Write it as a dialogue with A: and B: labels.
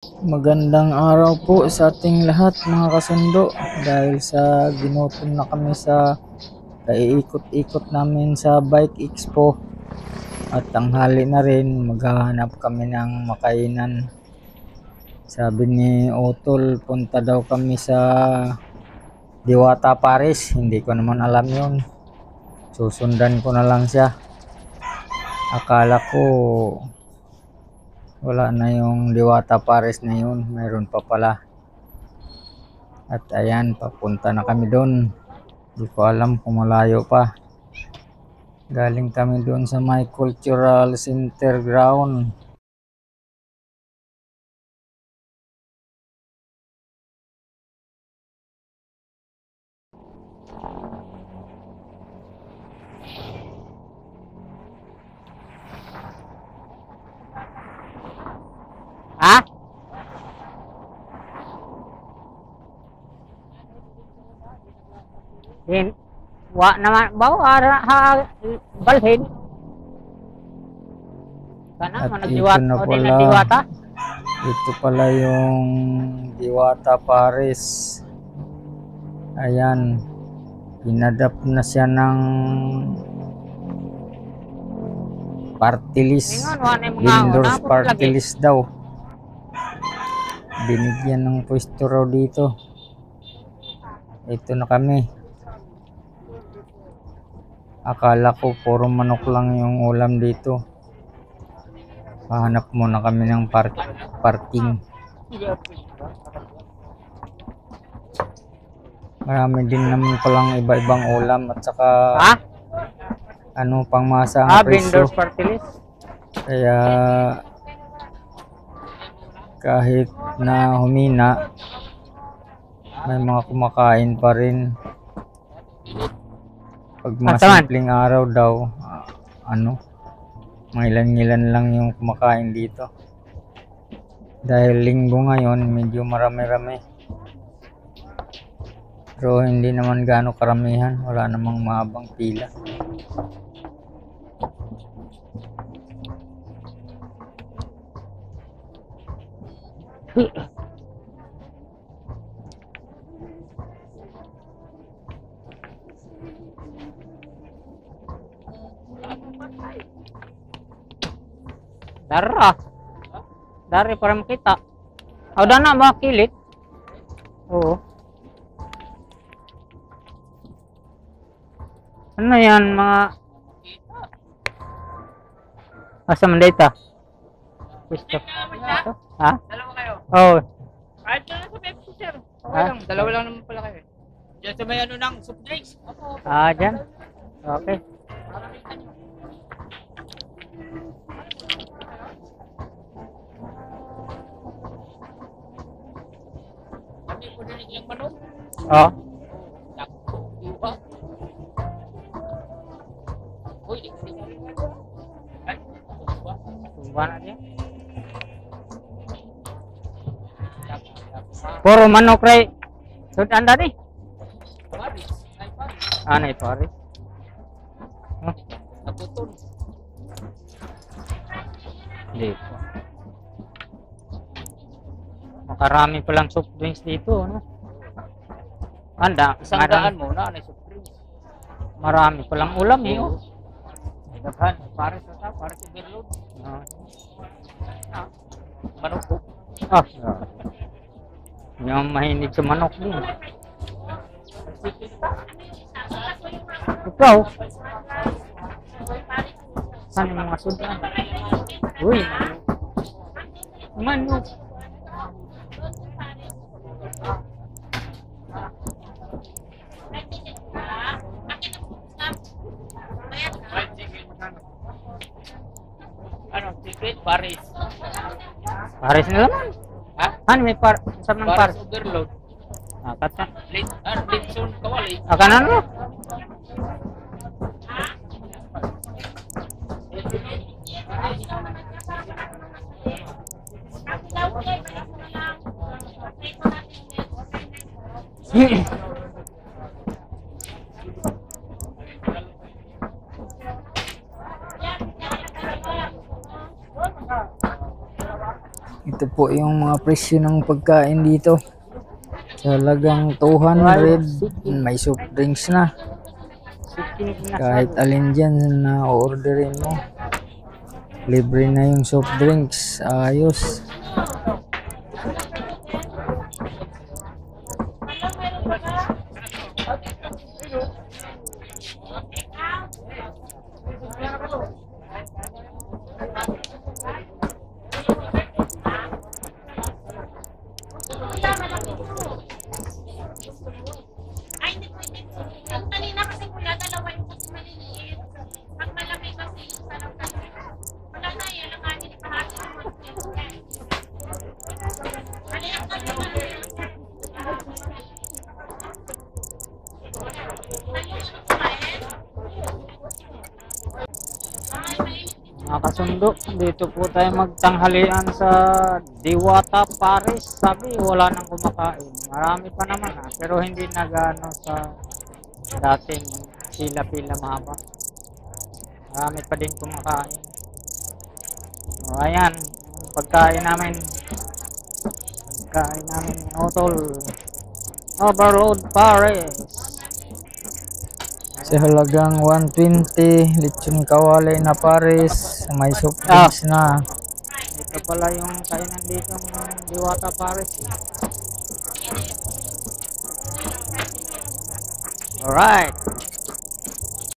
A: Magandang araw po sa ating lahat mga kasundo. Dahil sa ginutom na kami sa kaiikot-ikot namin sa Bike Expo at tanghali na rin, maghahanap kami ng makainan. Sabi ni Utol, punta daw kami sa Diwata Paris. Hindi ko naman alam yun. Susundan ko na lang siya. Akala ko wala na yung Diwata Paris na yun, mayroon pa pala. At ayan, papunta na kami doon. Hindi ko alam kung malayo pa. Galing kami doon sa may cultural center ground.
B: Ha? Din wa naman baw ha balhin. Kana
A: At
B: man
A: ito
B: nagdiwat
A: na
B: o din
A: pala.
B: nagdiwata.
A: Ito pala yung Diwata Paris. Ayan, inadapt na siya ng party list.
B: Ingon wa na mga
A: Vendors
B: una
A: party
B: lagi.
A: list daw. Binigyan ng pwesto raw dito. Ito na kami. Akala ko puro manok lang yung ulam dito. Pahanap muna kami ng parking. Marami din naman palang iba-ibang ulam at saka
B: Ha?
A: pangmasa ang presyo.
B: Vendors party list.
A: Kaya kahit na humina, may mga kumakain pa rin. Pag masimpleng araw daw, mga ilan-ilan lang yung kumakain dito. Dahil linggo ngayon, medyo marami-rami. Pero hindi naman gaano karamihan, wala namang mahabang pila.
B: Dara. Dari para makita. Aw dana makilit. Oo. Ano yan mga asa man data? Gusto. Ha?
C: Dalawa kayo.
B: Oh.
C: Kahit na sa Pepsi, sir. Okay
B: Ha?
C: lang. Dalawa lang naman pala kayo. Diyan sa may ano ng soft drinks.
B: Ah, dyan. Okay.
C: Kami po din ilang manok.
B: Oh.
C: Takbo. Iwa. Uy, di ko rin ay, iwa.
B: Tumba na dyan. Puro manok ray. Sudan tadi.
C: Paris. Ay, Paris.
B: Ano ito, Ari? Huh?
C: Naputon.
B: Hindi po. Makarami palang soft drinks dito, no? Anda,
C: Isang daan mo na, ano soft drinks.
B: marami palang ulam eh. Oh.
C: Daghan. Paris na ta. Paris overload.
B: Ah.
C: Manok po.
B: Ah. Yung mahinig sa manok din. Ikaw? Saan yung mga sudan? Uy, manok.
C: Ano, secret Paris.
B: Paris na naman.
C: Ha?
B: Ano may sa ng
C: Paris
B: Paris?
C: overload.
B: Ah, kata.
C: Late zone kawali.
B: Akanan mo?
A: Ito po po yung mga presyo ng pagkain dito. Talagang 200, may soft drinks na.
B: Chicken
A: Kahit
B: inasal.
A: alin dyan na orderin mo. Libre na yung soft drinks. Ayos.
C: Ay, hindi pwede. Yung kanina kasi kuya, dalawa yung mas maliliit. Pag malaki kasi yung sarap kasi. Wala na yan, langanin kahati naman. Maliit na yung maliit. Ay, maliit.
B: Mga kasundo, dito po tayo magtanghalian sa Diwata, Paris. Sabi, wala nang kumakain. Marami pa naman pero hindi nagano sa dating pila-pila mahaba. Marami pa din kumakain. O, ayan, yung pagkain namin. Pagkain namin ni Otol. Overload Paris.
A: Sa halagang 120, lechon kawali na Paris, may soft drinks na.
B: Ito pala yung kainan dito ng Diwata, Paris. Alright.